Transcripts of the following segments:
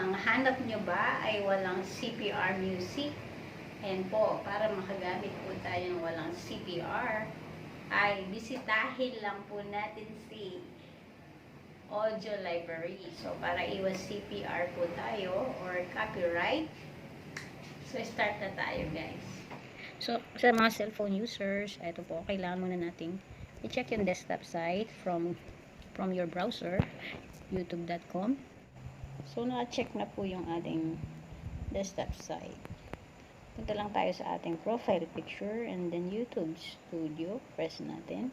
ang hanap nyo ba ay walang CPR music, and po, para makagamit po tayo ng walang CPR, ay bisitahin lang po natin si audio library. So, para iwas CPR po tayo or copyright. So, start na tayo, guys. So, sa mga cellphone users, ito po, kailangan muna nating i-check yung desktop site from your browser, youtube.com. So, na-check na po yung ating desktop site. Punta lang tayo sa ating profile picture and then YouTube Studio. Press natin.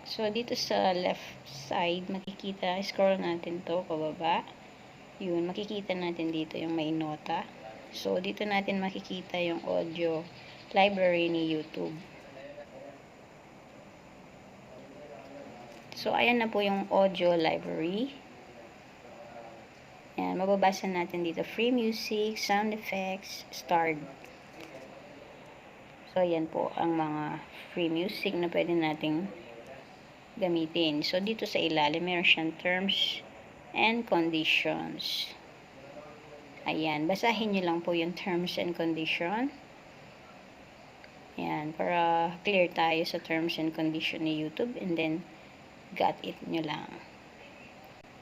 So, dito sa left side, makikita, scroll natin to pababa. Yun, makikita natin dito yung may nota. So, dito natin makikita yung audio library ni YouTube. So, ayan na po yung audio library. Ayan, mababasa natin dito. Free music, sound effects, start. So, ayan po ang mga free music na pwede nating gamitin. So, dito sa ilalim, meron siyang terms and conditions. Ayan, basahin nyo lang po yung terms and condition. Ayan, para clear tayo sa terms and condition ni YouTube, and then got it nyo lang.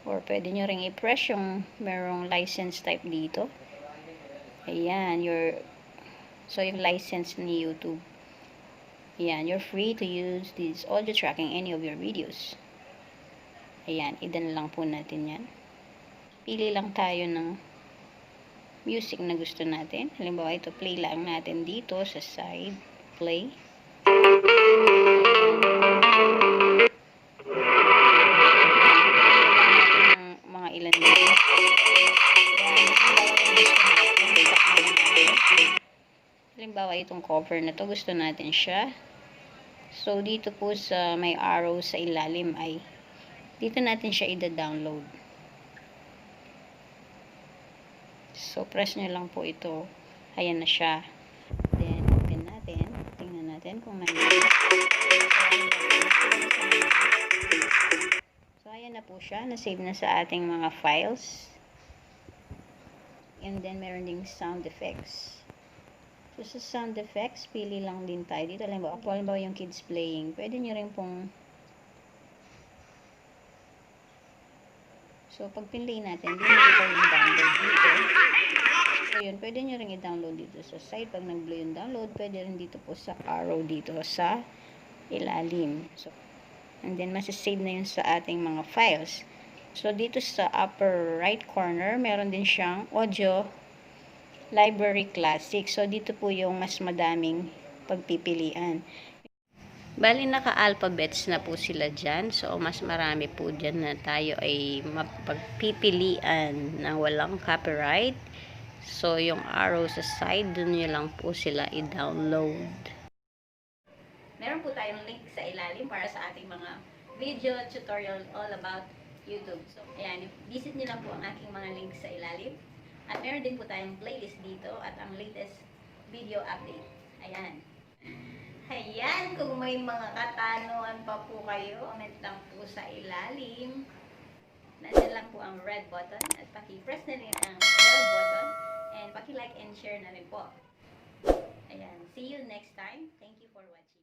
Or pwede nyo ring i-press yung merong license type dito. Ayan, so yung license ni YouTube. Ayan, you're free to use this audio tracking any of your videos. Ayan, idan lang po natin yan. Pili lang tayo ng music na gusto natin. Halimbawa, ito, play lang natin dito sa side. Play. Mga ilan dito. Halimbawa, itong cover na to, gusto natin siya. So, dito po sa may arrow sa ilalim ay dito natin siya i-download. So, press nyo lang po ito. Ayan na siya. Then, open natin. Tingnan natin kung nandiyan. So, ayan na po siya. Na-save na sa ating mga files. And then, meron ding sound effects. So, sa sound effects, pili lang din tayo dito. Halimbawa yung kids playing. Pwede nyo rin pong so, pag pinlay natin, hindi nyo ito yung download dito. So, yun, pwede nyo rin i-download dito sa side. Pag nag-blow yung download, pwede rin dito po sa arrow dito sa ilalim. So, and then, masasave na yun sa ating mga files. So, dito sa upper right corner, meron din siyang audio library classic. So, dito po yung mas madaming pagpipilian. Bali, naka-alphabets na po sila dyan. So, mas marami po dyan na tayo ay mapagpipilian na walang copyright. So, yung arrow sa side, dun nyo lang po sila i-download. Meron po tayong link sa ilalim para sa ating mga video tutorial all about YouTube. So, ayan, visit nyo lang po ang aking mga links sa ilalim. At meron din po tayong playlist dito at ang latest video update. Ayan. Ayan, kung may mga katanungan pa po kayo, comment lang po sa ilalim. Nandiyan lang po ang red button at paki-press na rin ang bell button and paki-like and share na rin po. Ayan, see you next time. Thank you for watching.